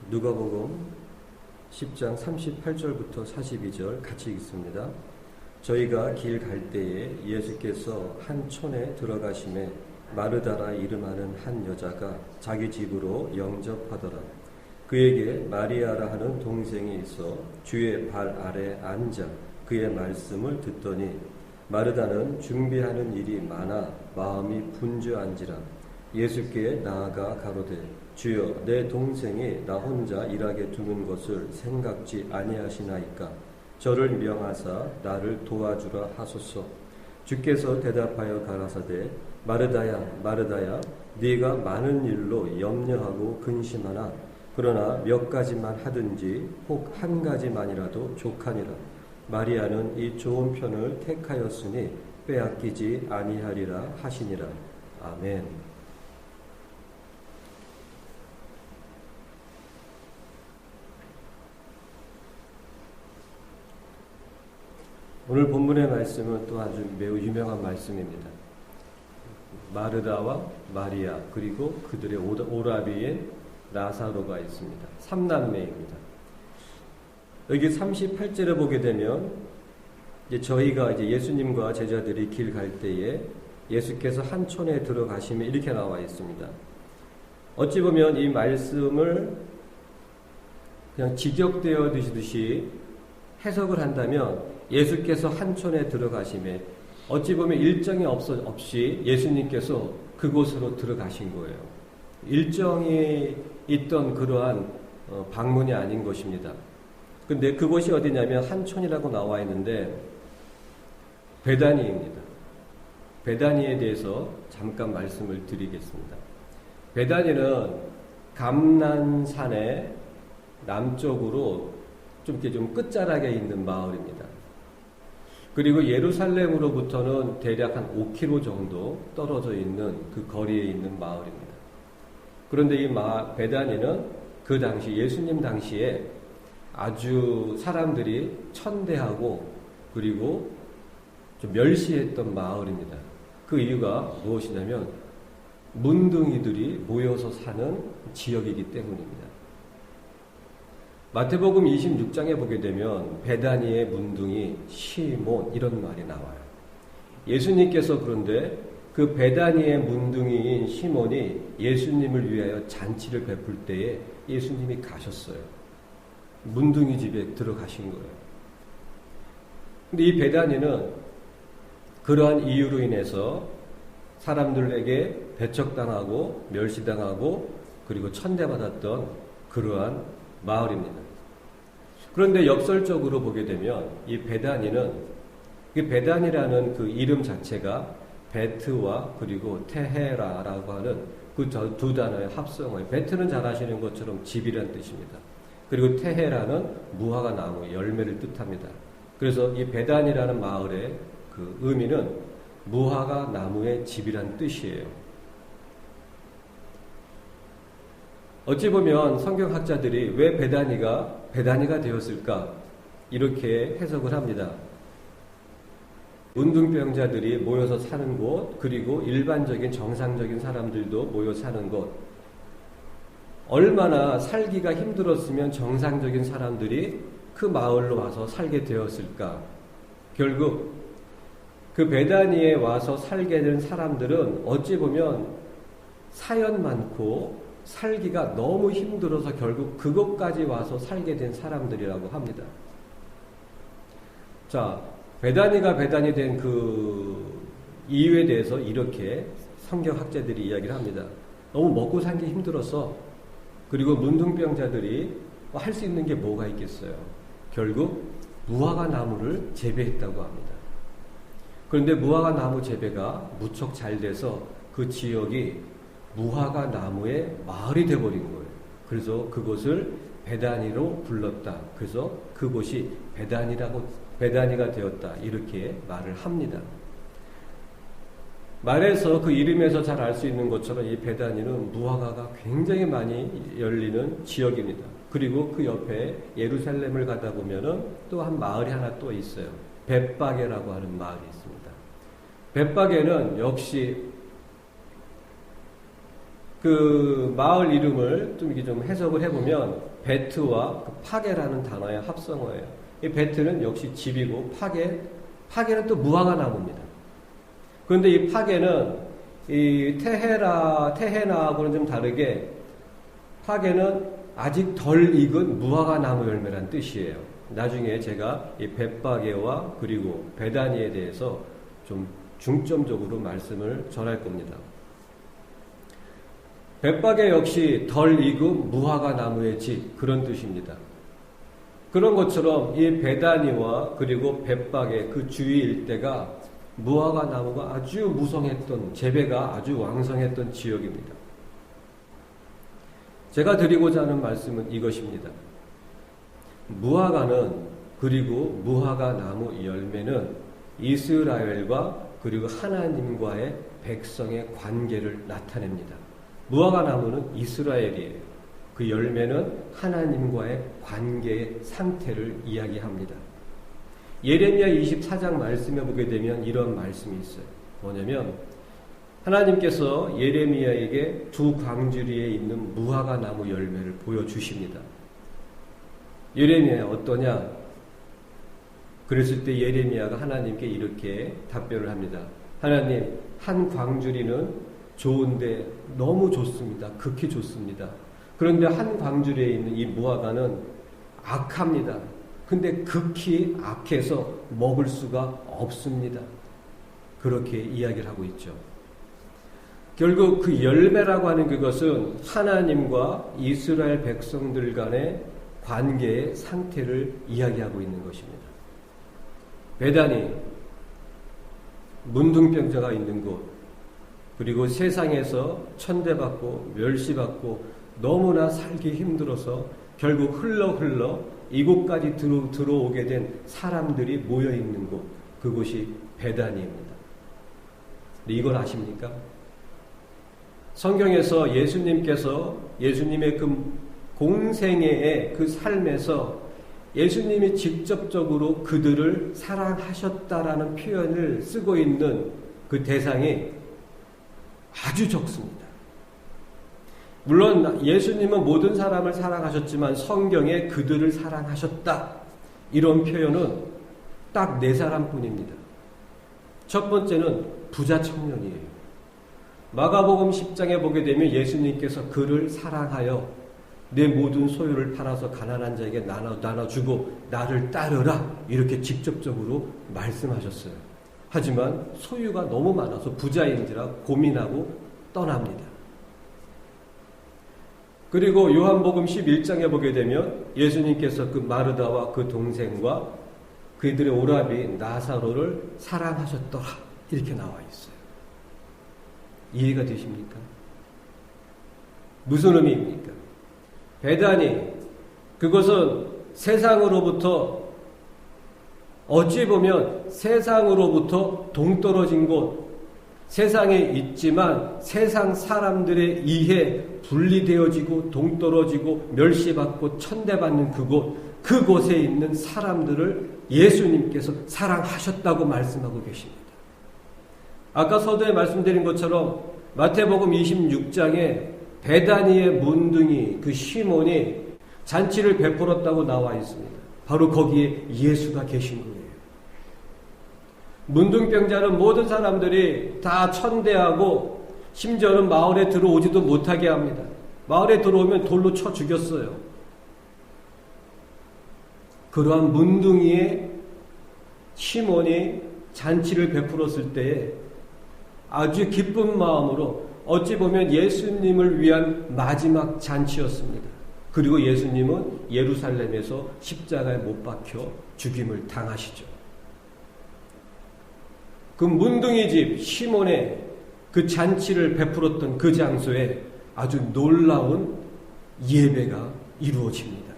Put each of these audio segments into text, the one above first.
누가복음 10장 38절부터 42절 같이 읽습니다. 저희가 길 갈 때에 예수께서 한 촌에 들어가심에 마르다라 이름하는 한 여자가 자기 집으로 영접하더라. 그에게 마리아라 하는 동생이 있어 주의 발 아래 앉아 그의 말씀을 듣더니 마르다는 준비하는 일이 많아 마음이 분주한지라. 예수께 나아가 가로되 주여 내 동생이 나 혼자 일하게 두는 것을 생각지 아니하시나이까. 저를 명하사 나를 도와주라 하소서. 주께서 대답하여 가라사대 마르다야 마르다야 네가 많은 일로 염려하고 근심하나 그러나 몇 가지만 하든지 혹 한 가지만이라도 족하니라. 마리아는 이 좋은 편을 택하였으니 빼앗기지 아니하리라 하시니라. 아멘. 오늘 본문의 말씀은 또 아주 매우 유명한 말씀입니다. 마르다와 마리아 그리고 그들의 오라비인 라사로가 있습니다. 3남매입니다. 여기 38절에 보게 되면 저희가 예수님과 제자들이 길 갈 때에 예수께서 한 촌에 들어가시며 이렇게 나와 있습니다. 어찌 보면 이 말씀을 그냥 직역되어 드시듯이 해석을 한다면 예수께서 한 촌에 들어가심에 어찌 보면 일정이 없이 예수님께서 그곳으로 들어가신 거예요. 일정이 있던 그러한 방문이 아닌 것입니다. 근데 그곳이 어디냐면 한 촌이라고 나와 있는데 베다니입니다. 베다니에 대해서 잠깐 말씀을 드리겠습니다. 베다니는 감난산의 남쪽으로 좀 끝자락에 있는 마을입니다. 그리고 예루살렘으로부터는 대략 한 5km 정도 떨어져 있는 그 거리에 있는 마을입니다. 그런데 이 베다니는 그 당시 예수님 당시에 아주 사람들이 천대하고 그리고 좀 멸시했던 마을입니다. 그 이유가 무엇이냐면 문둥이들이 모여서 사는 지역이기 때문입니다. 마태복음 26장에 보게 되면 베다니의 문둥이 시몬 이런 말이 나와요. 예수님께서 그런데 그 베다니의 문둥이인 시몬이 예수님을 위하여 잔치를 베풀 때에 예수님이 가셨어요. 문둥이 집에 들어가신 거예요. 근데 이 베다니는 그러한 이유로 인해서 사람들에게 배척당하고 멸시당하고 그리고 천대받았던 그러한 마을입니다. 그런데 역설적으로 보게 되면 이 베다니는 베다니라는 그 이름 자체가 베트와 그리고 테헤라라고 하는 그 두 단어의 합성어예요. 베트는 잘 아시는 것처럼 집이란 뜻입니다. 그리고 테헤라는 무화과 나무 열매를 뜻합니다. 그래서 이 베다니라는 마을의 그 의미는 무화과 나무의 집이란 뜻이에요. 어찌 보면 성경학자들이 왜 베다니가 되었을까 이렇게 해석을 합니다. 문둥병자들이 모여서 사는 곳 그리고 일반적인 정상적인 사람들도 모여 사는 곳, 얼마나 살기가 힘들었으면 정상적인 사람들이 그 마을로 와서 살게 되었을까. 결국 그 베다니에 와서 살게 된 사람들은 어찌 보면 사연 많고 살기가 너무 힘들어서 결국 그것까지 와서 살게 된 사람들이라고 합니다. 자, 베다니가 베다니 된 그 이유에 대해서 이렇게 성경학자들이 이야기를 합니다. 너무 먹고 살기 힘들어서, 그리고 문둥병자들이 할 수 있는 게 뭐가 있겠어요. 결국 무화과 나무를 재배했다고 합니다. 그런데 무화과 나무 재배가 무척 잘 돼서 그 지역이 무화과 나무의 마을이 되어버린 거예요. 그래서 그곳을 베다니로 불렀다. 그래서 그곳이 베다니가 되었다. 이렇게 말을 합니다. 말에서 그 이름에서 잘 알 수 있는 것처럼 이 베다니는 무화과가 굉장히 많이 열리는 지역입니다. 그리고 그 옆에 예루살렘을 가다 보면은 또 한 마을이 하나 또 있어요. 벳바게라고 하는 마을이 있습니다. 벳바게는 역시 그 마을 이름을 좀 이렇게 좀 해석을 해보면 베트와 그 파게라는 단어의 합성어예요. 이 베트는 역시 집이고 파게는 또 무화과 나무입니다. 그런데 이 파게는 이 테헤나하고는 좀 다르게 파게는 아직 덜 익은 무화과 나무 열매란 뜻이에요. 나중에 제가 이 벳바게와 그리고 베다니에 대해서 좀 중점적으로 말씀을 전할 겁니다. 벳바게 역시 덜 익은 무화과 나무의 집, 그런 뜻입니다. 그런 것처럼 이 베다니와 그리고 벳바게 그 주위 일대가 무화과 나무가 아주 무성했던, 재배가 아주 왕성했던 지역입니다. 제가 드리고자 하는 말씀은 이것입니다. 무화과는, 그리고 무화과 나무 열매는 이스라엘과 그리고 하나님과의 백성의 관계를 나타냅니다. 무화과 나무는 이스라엘이에요. 그 열매는 하나님과의 관계의 상태를 이야기합니다. 예레미야 24장 말씀에 보게 되면 이런 말씀이 있어요. 뭐냐면 하나님께서 예레미야에게 두 광주리에 있는 무화과 나무 열매를 보여주십니다. 예레미야 어떠냐? 그랬을 때 예레미야가 하나님께 이렇게 답변을 합니다. 하나님, 한 광주리는 좋은데 너무 좋습니다. 극히 좋습니다. 그런데 한 광주리에 있는 이 무화과는 악합니다. 근데 극히 악해서 먹을 수가 없습니다. 그렇게 이야기를 하고 있죠. 결국 그 열매라고 하는 그것은 하나님과 이스라엘 백성들 간의 관계의 상태를 이야기하고 있는 것입니다. 베다니, 문둥병자가 있는 곳, 그리고 세상에서 천대받고 멸시받고 너무나 살기 힘들어서 결국 흘러 이곳까지 들어오게 된 사람들이 모여있는 곳, 그곳이 베다니입니다. 이걸 아십니까? 성경에서 예수님의 그 공생애의 그 삶에서 예수님이 직접적으로 그들을 사랑하셨다라는 표현을 쓰고 있는 그 대상이 아주 적습니다. 물론 예수님은 모든 사람을 사랑하셨지만 성경에 그들을 사랑하셨다, 이런 표현은 딱 4사람뿐입니다. 첫 번째는 부자 청년이에요. 마가복음 10장에 보게 되면 예수님께서 그를 사랑하여 내 모든 소유를 팔아서 가난한 자에게 나눠주고 나를 따르라, 이렇게 직접적으로 말씀하셨어요. 하지만 소유가 너무 많아서 부자인지라 고민하고 떠납니다. 그리고 요한복음 11장에 보게 되면 예수님께서 그 마르다와 그 동생과 그들의 오라비 나사로를 사랑하셨더라, 이렇게 나와 있어요. 이해가 되십니까? 무슨 의미입니까? 베다니, 그것은 세상으로부터, 어찌 보면 세상으로부터 동떨어진 곳, 세상에 있지만 세상 사람들에 의해 분리되어지고 동떨어지고 멸시받고 천대받는 그곳에 있는 사람들을 예수님께서 사랑하셨다고 말씀하고 계십니다. 아까 서두에 말씀드린 것처럼 마태복음 26장에 베다니의 문둥이 그 시몬이 잔치를 베풀었다고 나와 있습니다. 바로 거기에 예수가 계신 거예요. 문둥병자는 모든 사람들이 다 천대하고 심지어는 마을에 들어오지도 못하게 합니다. 마을에 들어오면 돌로 쳐 죽였어요. 그러한 문둥이의 시몬이 잔치를 베풀었을 때에 아주 기쁜 마음으로, 어찌 보면 예수님을 위한 마지막 잔치였습니다. 그리고 예수님은 예루살렘에서 십자가에 못 박혀 죽임을 당하시죠. 그 문둥이 집 시몬의 그 잔치를 베풀었던 그 장소에 아주 놀라운 예배가 이루어집니다.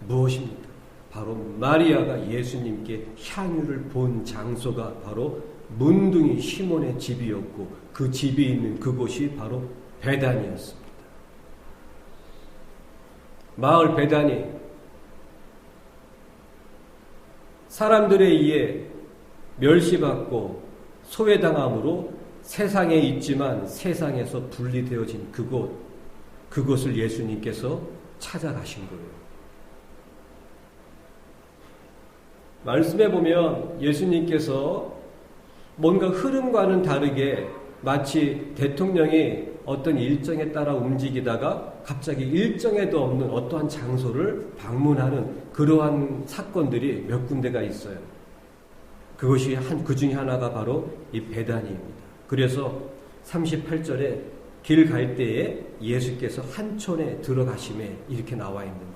무엇입니까? 바로 마리아가 예수님께 향유를 본 장소가 바로 문둥이 시몬의 집이었고, 그 집이 있는 그곳이 바로 베다니였습니다. 마을 베다니, 사람들에 의해 멸시받고 소외당함으로 세상에 있지만 세상에서 분리되어진 그곳을 예수님께서 찾아가신 거예요. 말씀해 보면 예수님께서 뭔가 흐름과는 다르게 마치 대통령이 어떤 일정에 따라 움직이다가 갑자기 일정에도 없는 어떠한 장소를 방문하는 그러한 사건들이 몇 군데가 있어요. 그것이 그 중에 하나가 바로 이 베다니입니다. 그래서 38절에 길 갈 때에 예수께서 한 촌에 들어가심에 이렇게 나와 있는 거예요.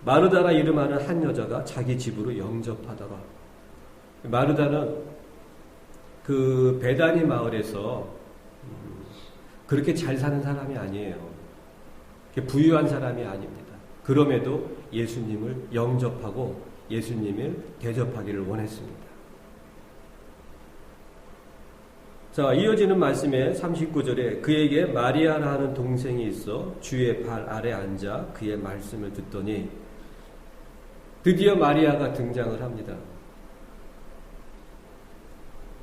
마르다라 이름하는 한 여자가 자기 집으로 영접하다가, 마르다는 그 베다니 마을에서 그렇게 잘 사는 사람이 아니에요. 부유한 사람이 아닙니다. 그럼에도 예수님을 영접하고 예수님을 대접하기를 원했습니다. 자, 이어지는 말씀에 39절에 그에게 마리아라 하는 동생이 있어 주의 발 아래 앉아 그의 말씀을 듣더니, 드디어 마리아가 등장을 합니다.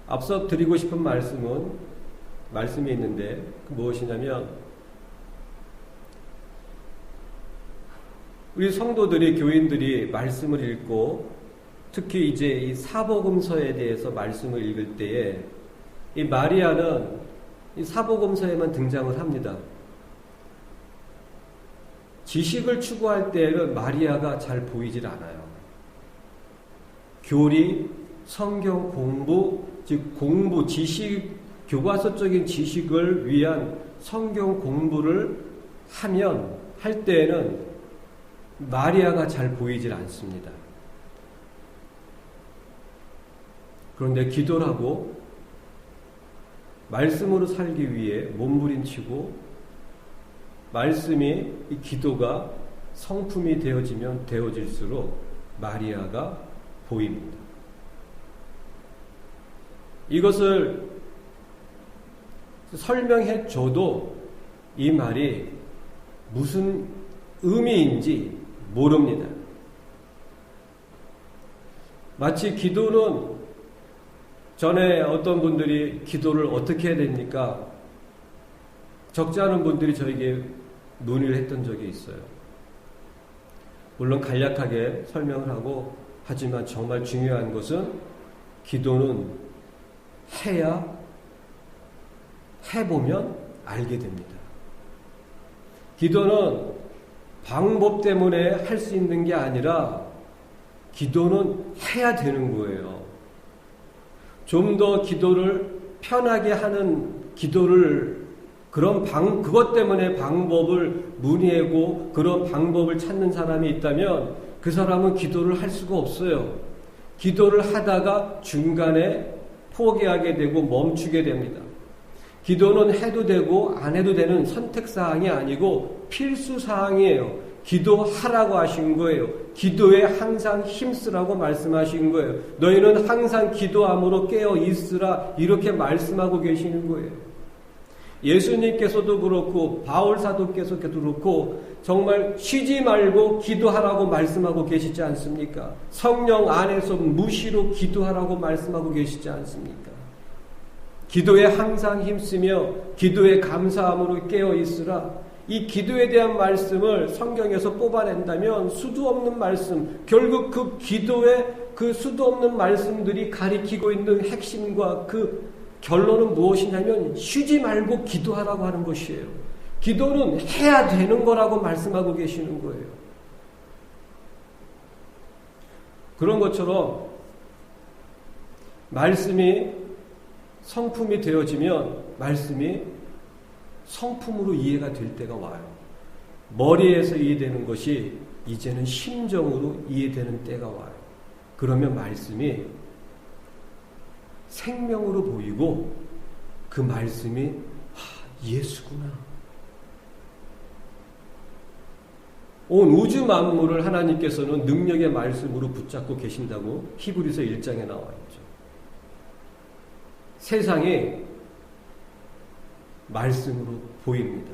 앞서 드리고 싶은 말씀이 있는데 무엇이냐면, 우리 성도들이, 교인들이 말씀을 읽고 특히 이제 이 사복음서에 대해서 말씀을 읽을 때에 이 마리아는 이 사복음서에만 등장을 합니다. 지식을 추구할 때에는 마리아가 잘 보이질 않아요. 교리, 성경 공부, 즉 공부, 지식, 교과서적인 지식을 위한 성경 공부를 할 때에는 마리아가 잘 보이질 않습니다. 그런데 기도를 하고 말씀으로 살기 위해 몸부림치고 말씀이, 이 기도가 성품이 되어지면 되어질수록 마리아가 보입니다. 이것을 설명해 줘도 이 말이 무슨 의미인지 모릅니다. 마치 기도는, 전에 어떤 분들이 기도를 어떻게 해야 됩니까? 적지 않은 분들이 저에게 문의를 했던 적이 있어요. 물론 간략하게 설명을 하고, 하지만 정말 중요한 것은 기도는 해보면 알게 됩니다. 기도는 방법 때문에 할 수 있는 게 아니라 기도는 해야 되는 거예요. 좀 더 기도를 편하게 하는 그것 때문에 방법을 문의하고 그런 방법을 찾는 사람이 있다면 그 사람은 기도를 할 수가 없어요. 기도를 하다가 중간에 포기하게 되고 멈추게 됩니다. 기도는 해도 되고 안 해도 되는 선택사항이 아니고 필수사항이에요. 기도하라고 하신 거예요. 기도에 항상 힘쓰라고 말씀하신 거예요. 너희는 항상 기도함으로 깨어 있으라, 이렇게 말씀하고 계시는 거예요. 예수님께서도 그렇고 바울 사도께서도 그렇고 정말 쉬지 말고 기도하라고 말씀하고 계시지 않습니까? 성령 안에서 무시로 기도하라고 말씀하고 계시지 않습니까? 기도에 항상 힘쓰며 기도에 감사함으로 깨어 있으라. 이 기도에 대한 말씀을 성경에서 뽑아낸다면 수도 없는 말씀, 결국 그 기도의 그 수도 없는 말씀들이 가리키고 있는 핵심과 그 결론은 무엇이냐면 쉬지 말고 기도하라고 하는 것이에요. 기도는 해야 되는 거라고 말씀하고 계시는 거예요. 그런 것처럼 말씀이 성품이 되어지면 말씀이 성품으로 이해가 될 때가 와요. 머리에서 이해되는 것이 이제는 심정으로 이해되는 때가 와요. 그러면 말씀이 생명으로 보이고 그 말씀이 예수구나. 온 우주 만물을 하나님께서는 능력의 말씀으로 붙잡고 계신다고 히브리서 1장에 나와 있죠. 세상이 말씀으로 보입니다.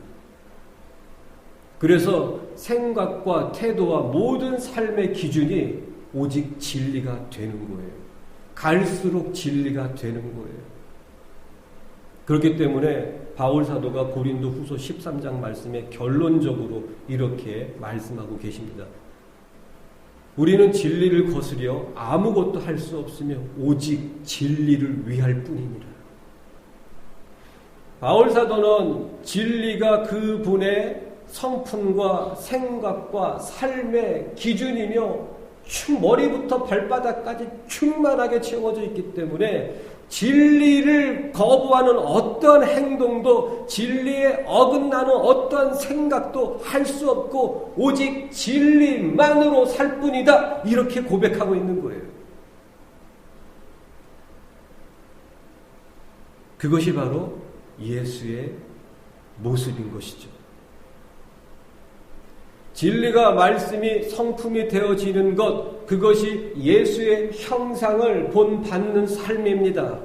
그래서 생각과 태도와 모든 삶의 기준이 오직 진리가 되는 거예요. 갈수록 진리가 되는 거예요. 그렇기 때문에 바울 사도가 고린도 후서 13장 말씀에 결론적으로 이렇게 말씀하고 계십니다. 우리는 진리를 거스려 아무것도 할 수 없으며 오직 진리를 위할 뿐이니라. 바울 사도는 진리가 그분의 성품과 생각과 삶의 기준이며 머리부터 발바닥까지 충만하게 채워져 있기 때문에 진리를 거부하는 어떤 행동도, 진리에 어긋나는 어떤 생각도 할 수 없고 오직 진리만으로 살 뿐이다, 이렇게 고백하고 있는 거예요. 그것이 바로 예수의 모습인 것이죠. 진리가 말씀이 성품이 되어지는 것, 그것이 예수의 형상을 본받는 삶입니다.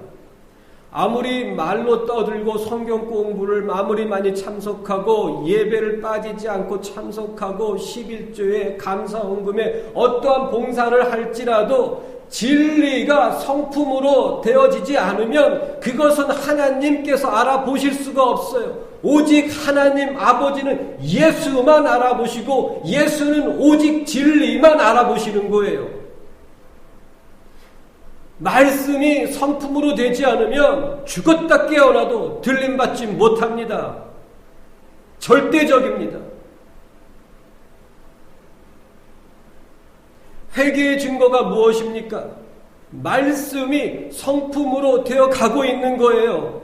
아무리 말로 떠들고 성경 공부를 아무리 많이 참석하고 예배를 빠지지 않고 참석하고 11조에 감사헌금에 어떠한 봉사를 할지라도 진리가 성품으로 되어지지 않으면 그것은 하나님께서 알아보실 수가 없어요. 오직 하나님 아버지는 예수만 알아보시고 예수는 오직 진리만 알아보시는 거예요. 말씀이 성품으로 되지 않으면 죽었다 깨어나도 들림받지 못합니다. 절대적입니다. 회개의 증거가 무엇입니까? 말씀이 성품으로 되어 가고 있는 거예요.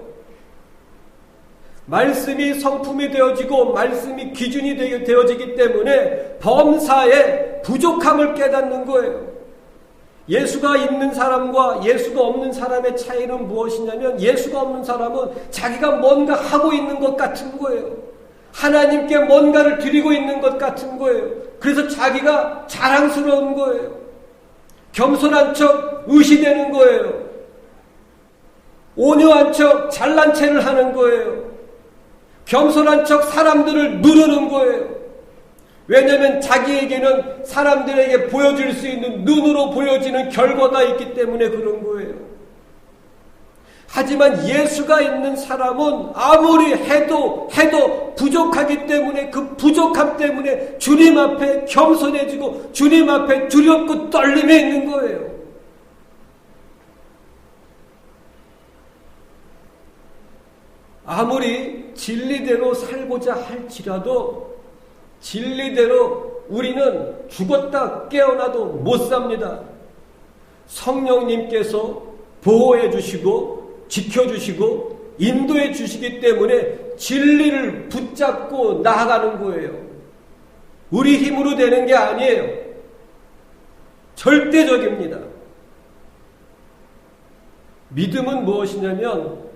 말씀이 성품이 되어지고 말씀이 기준이 되어지기 때문에 범사의 부족함을 깨닫는 거예요. 예수가 있는 사람과 예수가 없는 사람의 차이는 무엇이냐면, 예수가 없는 사람은 자기가 뭔가 하고 있는 것 같은 거예요. 하나님께 뭔가를 드리고 있는 것 같은 거예요. 그래서 자기가 자랑스러운 거예요. 겸손한 척 의시되는 거예요. 온유한 척 잘난 체를 하는 거예요. 겸손한 척 사람들을 누르는 거예요. 왜냐하면 자기에게는 사람들에게 보여줄 수 있는, 눈으로 보여지는 결과가 있기 때문에 그런 거예요. 하지만 예수가 있는 사람은 아무리 해도 부족하기 때문에, 그 부족함 때문에 주님 앞에 겸손해지고 주님 앞에 두렵고 떨림에 있는 거예요. 아무리 진리대로 살고자 할지라도 진리대로 우리는 죽었다 깨어나도 못 삽니다. 성령님께서 보호해 주시고 지켜주시고 인도해 주시기 때문에 진리를 붙잡고 나아가는 거예요. 우리 힘으로 되는 게 아니에요. 절대적입니다. 믿음은 무엇이냐면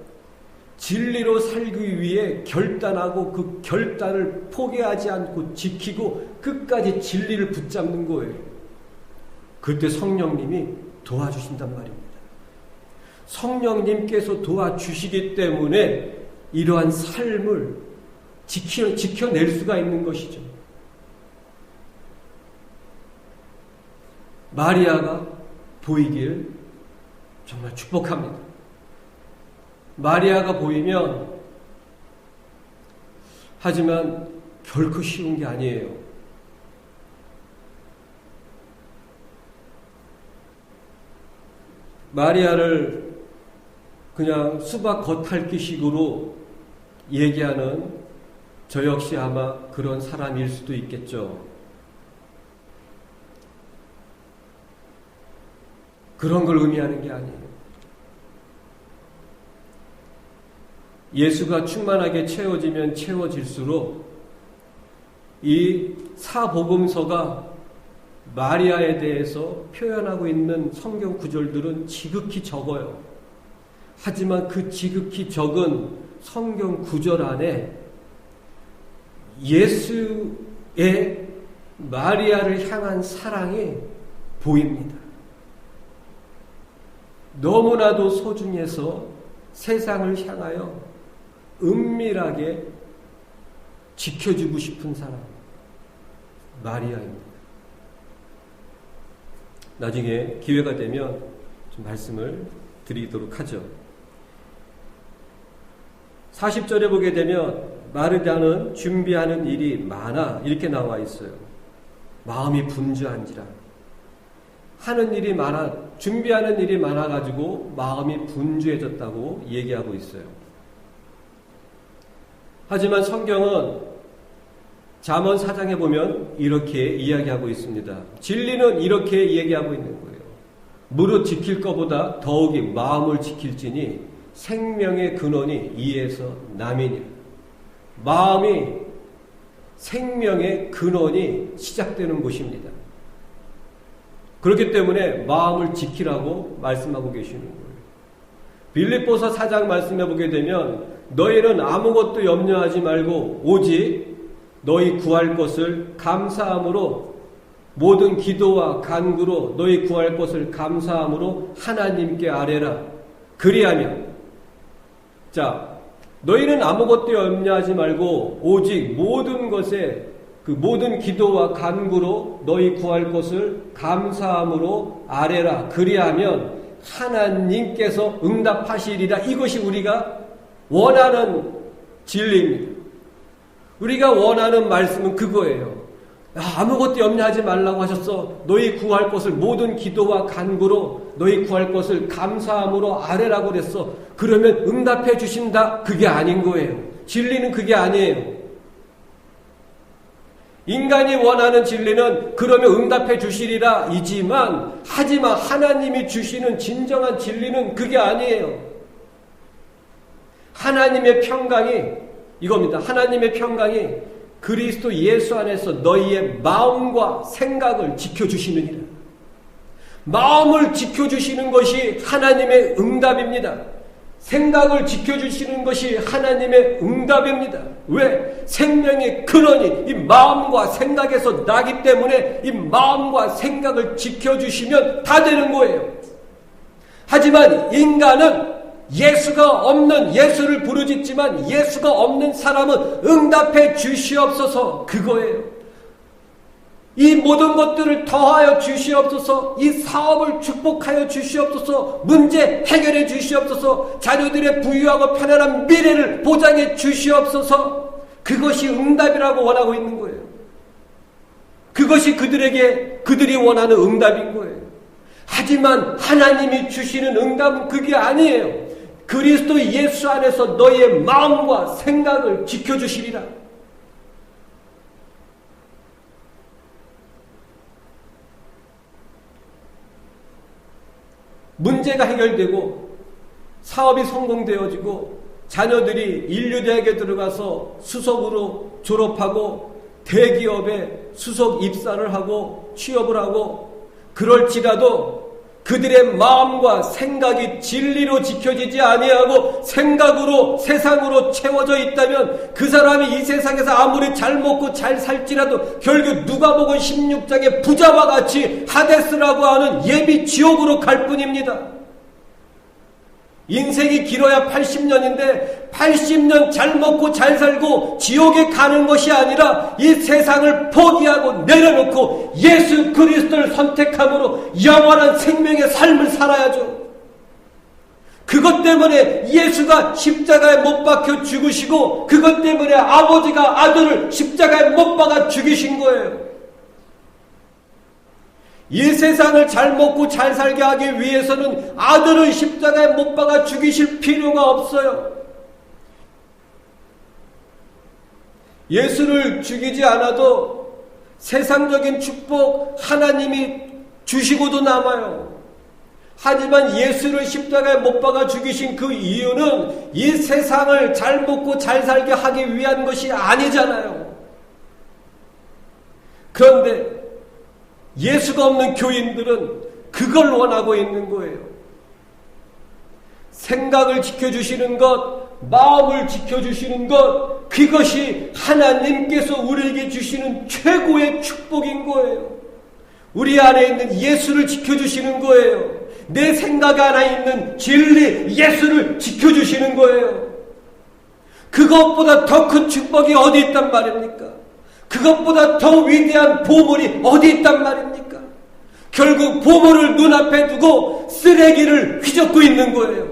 진리로 살기 위해 결단하고 그 결단을 포기하지 않고 지키고 끝까지 진리를 붙잡는 거예요. 그때 성령님이 도와주신단 말입니다. 성령님께서 도와주시기 때문에 이러한 삶을 지켜낼 수가 있는 것이죠. 마리아가 보이길 정말 축복합니다. 마리아가 보이면, 하지만 결코 쉬운 게 아니에요. 마리아를 그냥 수박 겉핥기식으로 얘기하는 저 역시 아마 그런 사람일 수도 있겠죠. 그런 걸 의미하는 게 아니에요. 예수가 충만하게 채워지면 채워질수록 이 사복음서가 마리아에 대해서 표현하고 있는 성경 구절들은 지극히 적어요. 하지만 그 지극히 적은 성경 구절 안에 예수의 마리아를 향한 사랑이 보입니다. 너무나도 소중해서 세상을 향하여 은밀하게 지켜주고 싶은 사람, 마리아입니다. 나중에 기회가 되면 좀 말씀을 드리도록 하죠. 40절에 보게 되면 마르다는 준비하는 일이 많아 이렇게 나와 있어요. 마음이 분주한지라. 하는 일이 많아, 준비하는 일이 많아가지고 마음이 분주해졌다고 얘기하고 있어요. 하지만 성경은 잠언 4장에 보면 이렇게 이야기하고 있습니다. 진리는 이렇게 얘기하고 있는 거예요. 무릇 지킬 것보다 더욱이 마음을 지킬지니 생명의 근원이 이에서 남이니라. 마음이 생명의 근원이 시작되는 곳입니다. 그렇기 때문에 마음을 지키라고 말씀하고 계시는 거예요. 빌립보서 4장 말씀해 보게 되면 너희는 아무것도 염려하지 말고 오직 너희 구할 것을 감사함으로 모든 기도와 간구로 너희 구할 것을 감사함으로 하나님께 아뢰라. 그리하면 너희는 아무것도 염려하지 말고 오직 모든 것에 그 모든 기도와 간구로 너희 구할 것을 감사함으로 아뢰라. 그리하면 하나님께서 응답하시리라. 이것이 우리가 원하는 진리입니다. 우리가 원하는 말씀은 그거예요. 아무것도 염려하지 말라고 하셨어. 너희 구할 것을 모든 기도와 간구로 너희 구할 것을 감사함으로 아뢰라고 그랬어. 그러면 응답해 주신다. 그게 아닌 거예요. 진리는 그게 아니에요. 인간이 원하는 진리는 그러면 응답해 주시리라 이지만 하지만 하나님이 주시는 진정한 진리는 그게 아니에요. 하나님의 평강이 이겁니다. 하나님의 평강이 그리스도 예수 안에서 너희의 마음과 생각을 지켜주시느니라. 마음을 지켜주시는 것이 하나님의 응답입니다. 생각을 지켜주시는 것이 하나님의 응답입니다. 왜? 생명의 근원이 이 마음과 생각에서 나기 때문에 이 마음과 생각을 지켜주시면 다 되는 거예요. 하지만 인간은 예수가 없는, 예수를 부르짖지만 예수가 없는 사람은 응답해 주시옵소서 그거예요. 이 모든 것들을 더하여 주시옵소서. 이 사업을 축복하여 주시옵소서. 문제 해결해 주시옵소서. 자녀들의 부유하고 편안한 미래를 보장해 주시옵소서. 그것이 응답이라고 원하고 있는 거예요. 그것이 그들이 원하는 응답인 거예요. 하지만 하나님이 주시는 응답은 그게 아니에요. 그리스도 예수 안에서 너희의 마음과 생각을 지켜주시리라. 문제가 해결되고 사업이 성공되어지고 자녀들이 인류대학에 들어가서 수석으로 졸업하고 대기업에 수석 입사를 하고 취업을 하고 그럴지라도 그들의 마음과 생각이 진리로 지켜지지 아니하고 생각으로 세상으로 채워져 있다면 그 사람이 이 세상에서 아무리 잘 먹고 잘 살지라도 결국 누가복음 16장의 부자와 같이 하데스라고 하는 예비 지옥으로 갈 뿐입니다. 인생이 길어야 80년인데 80년 잘 먹고 잘 살고 지옥에 가는 것이 아니라 이 세상을 포기하고 내려놓고 예수 그리스도를 선택함으로 영원한 생명의 삶을 살아야죠. 그것 때문에 예수가 십자가에 못 박혀 죽으시고 그것 때문에 아버지가 아들을 십자가에 못 박아 죽이신 거예요. 이 세상을 잘 먹고 잘 살게 하기 위해서는 아들을 십자가에 못 박아 죽이실 필요가 없어요. 예수를 죽이지 않아도 세상적인 축복 하나님이 주시고도 남아요. 하지만 예수를 십자가에 못 박아 죽이신 그 이유는 이 세상을 잘 먹고 잘 살게 하기 위한 것이 아니잖아요. 그런데 예수가 없는 교인들은 그걸 원하고 있는 거예요. 생각을 지켜주시는 것, 마음을 지켜주시는 것, 그것이 하나님께서 우리에게 주시는 최고의 축복인 거예요. 우리 안에 있는 예수를 지켜주시는 거예요. 내 생각 안에 있는 진리, 예수를 지켜주시는 거예요. 그것보다 더 큰 축복이 어디 있단 말입니까? 그것보다 더 위대한 보물이 어디 있단 말입니까? 결국 보물을 눈앞에 두고 쓰레기를 휘젓고 있는 거예요.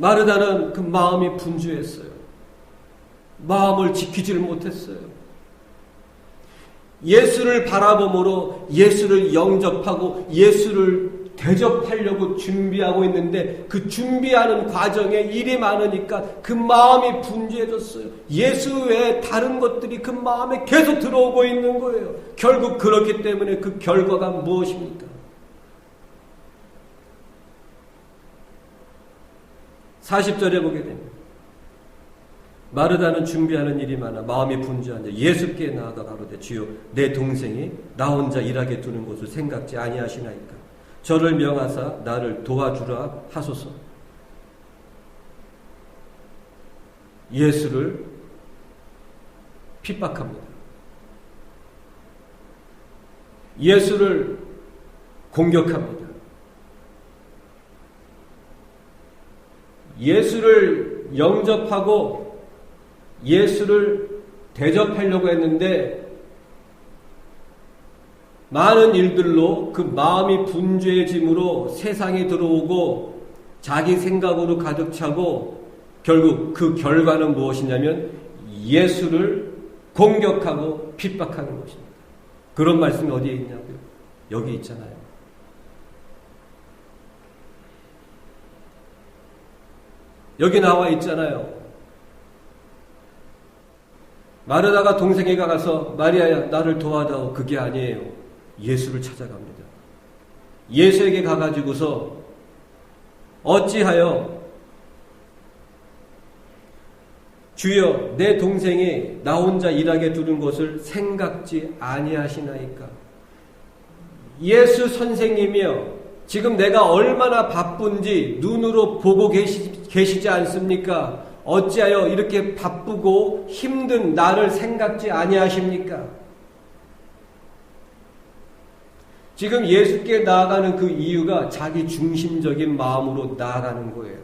마르다는 그 마음이 분주했어요. 마음을 지키지를 못했어요. 예수를 바라봄으로 예수를 영접하고 예수를 대접하려고 준비하고 있는데 그 준비하는 과정에 일이 많으니까 그 마음이 분주해졌어요. 예수 외에 다른 것들이 그 마음에 계속 들어오고 있는 거예요. 결국 그렇기 때문에 그 결과가 무엇입니까? 40절에 보게 됩니다. 마르다는 준비하는 일이 많아 마음이 분주한데 예수께 나아가 가로되 주여 내 동생이 나 혼자 일하게 두는 것을 생각지 아니하시나이까 저를 명하사 나를 도와주라 하소서. 예수를 핍박합니다. 예수를 공격합니다. 예수를 영접하고 예수를 대접하려고 했는데 많은 일들로 그 마음이 분주해짐으로 세상에 들어오고 자기 생각으로 가득 차고 결국 그 결과는 무엇이냐면 예수를 공격하고 핍박하는 것입니다. 그런 말씀이 어디에 있냐고요? 여기 있잖아요. 여기 나와 있잖아요. 마르다가 동생에게 가서 마리아야 나를 도와다오. 그게 아니에요. 예수를 찾아갑니다. 예수에게 가가지고서 어찌하여 주여 내 동생이 나 혼자 일하게 두는 것을 생각지 아니하시나이까. 예수 선생님이여 지금 내가 얼마나 바쁜지 눈으로 보고 계시지 않습니까? 어찌하여 이렇게 바쁘고 힘든 나를 생각지 아니하십니까? 지금 예수께 나아가는 그 이유가 자기 중심적인 마음으로 나아가는 거예요.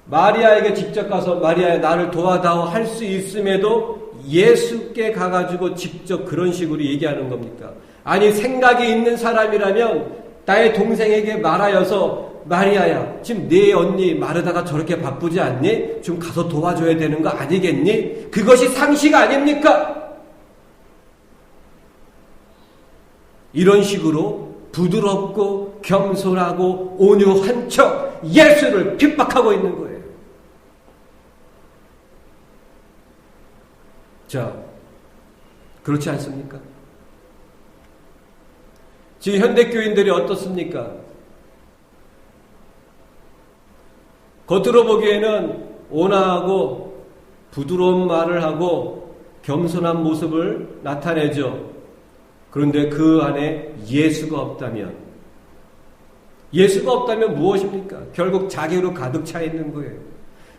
마리아에게 직접 가서 마리아야 나를 도와다오 할 수 있음에도 예수께 가가지고 직접 그런 식으로 얘기하는 겁니까? 아니 생각이 있는 사람이라면 나의 동생에게 말하여서 마리아야 지금 네 언니 마르다가 저렇게 바쁘지 않니? 좀 가서 도와줘야 되는 거 아니겠니? 그것이 상식 아닙니까? 이런 식으로 부드럽고 겸손하고 온유한 척 예수를 핍박하고 있는 거예요. 자, 그렇지 않습니까? 지금 현대교인들이 어떻습니까? 겉으로 보기에는 온화하고 부드러운 말을 하고 겸손한 모습을 나타내죠. 그런데 그 안에 예수가 없다면 무엇입니까? 결국 자기로 가득 차 있는 거예요.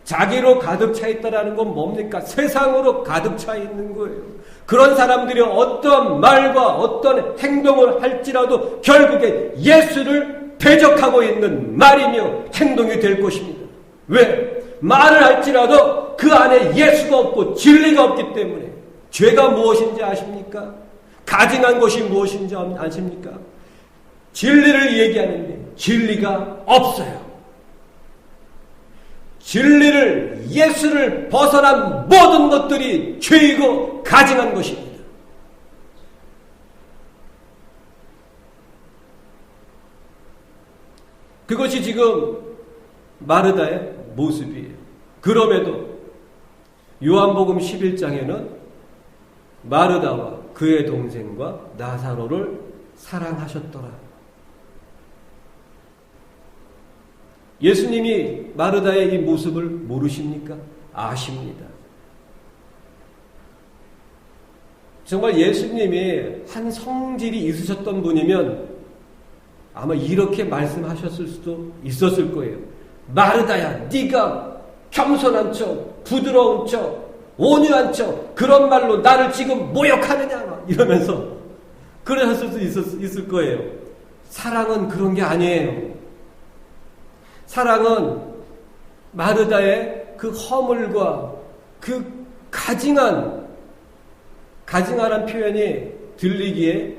자기로 가득 차 있다라는 건 뭡니까? 세상으로 가득 차 있는 거예요. 그런 사람들이 어떤 말과 어떤 행동을 할지라도 결국에 예수를 대적하고 있는 말이며 행동이 될 것입니다. 왜? 말을 할지라도 그 안에 예수가 없고 진리가 없기 때문에. 죄가 무엇인지 아십니까? 가증한 것이 무엇인지 아십니까? 진리를 얘기하는데 진리가 없어요. 진리를 예수를 벗어난 모든 것들이 죄이고 가증한 것입니다. 그것이 지금 마르다의 모습이에요. 그럼에도 요한복음 11장에는 마르다와 그의 동생과 나사로를 사랑하셨더라. 예수님이 마르다의 이 모습을 모르십니까? 아십니다. 정말 예수님이 한 성질이 있으셨던 분이면 아마 이렇게 말씀하셨을 수도 있었을 거예요. 마르다야, 네가 겸손한 척, 부드러운 척, 온유한 척, 그런 말로 나를 지금 모욕하느냐 이러면서 그러셨을 수 있을 거예요. 사랑은 그런 게 아니에요. 사랑은 마르다의 그 허물과 그 가증하는 표현이 들리기에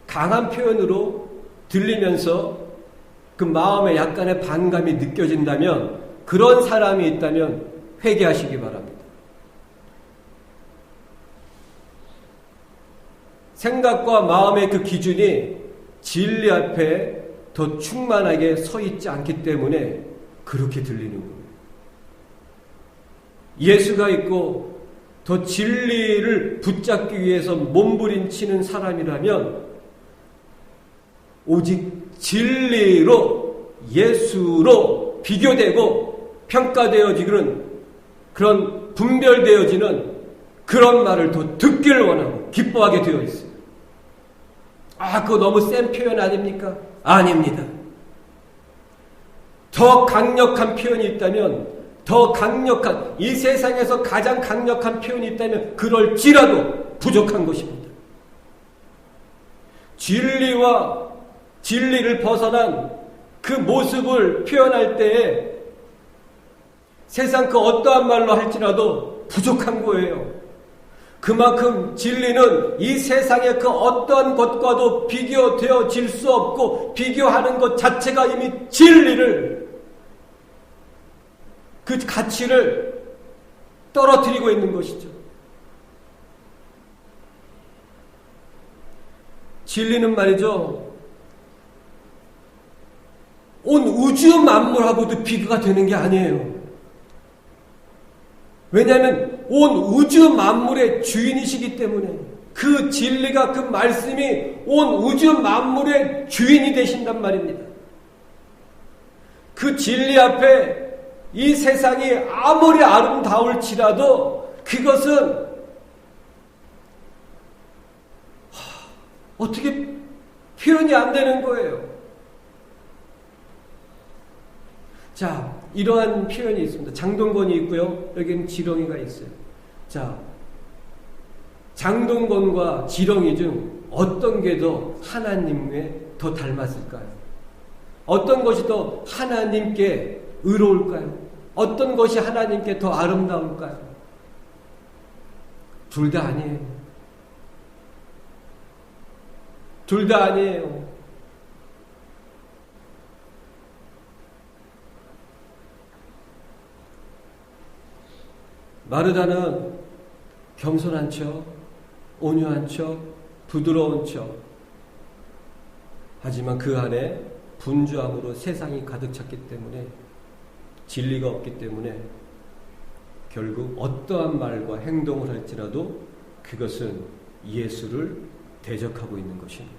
강한 표현으로 들리면서 그 마음에 약간의 반감이 느껴진다면 그런 사람이 있다면 회개하시기 바랍니다. 생각과 마음의 그 기준이 진리 앞에 더 충만하게 서 있지 않기 때문에 그렇게 들리는 겁니다. 예수가 있고 더 진리를 붙잡기 위해서 몸부림치는 사람이라면 오직 진리로 예수로 비교되고 평가되어지는 그런 분별되어지는 그런 말을 더 듣기를 원하고 기뻐하게 되어 있어요. 그거 너무 센 표현 아닙니까? 아닙니다. 더 강력한 표현이 있다면 더 강력한, 이 세상에서 가장 강력한 표현이 있다면 그럴지라도 부족한 것입니다. 진리를 벗어난 그 모습을 표현할 때에 세상 그 어떠한 말로 할지라도 부족한 거예요. 그만큼 진리는 이 세상의 그 어떠한 것과도 비교되어질 수 없고 비교하는 것 자체가 이미 진리를, 그 가치를 떨어뜨리고 있는 것이죠. 진리는 말이죠, 온 우주 만물하고도 비교가 되는 게 아니에요. 왜냐하면 온 우주 만물의 주인이시기 때문에, 그 진리가, 그 말씀이 온 우주 만물의 주인이 되신단 말입니다. 그 진리 앞에 이 세상이 아무리 아름다울지라도 그것은 어떻게 표현이 안 되는 거예요. 자, 이러한 표현이 있습니다. 장동건이 있고요. 여기는 지렁이가 있어요. 자, 장동건과 지렁이 중 어떤 게 더 하나님에 더 닮았을까요? 어떤 것이 더 하나님께 의로울까요? 어떤 것이 하나님께 더 아름다울까요? 둘 다 아니에요. 둘 다 아니에요. 마르다는 겸손한 척, 온유한 척, 부드러운 척. 하지만 그 안에 분주함으로 세상이 가득 찼기 때문에, 진리가 없기 때문에 결국 어떠한 말과 행동을 할지라도 그것은 예수를 대적하고 있는 것입니다.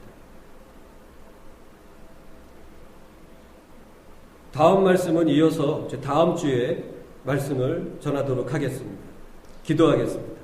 다음 말씀은 이어서 다음 주에 말씀을 전하도록 하겠습니다. 기도하겠습니다.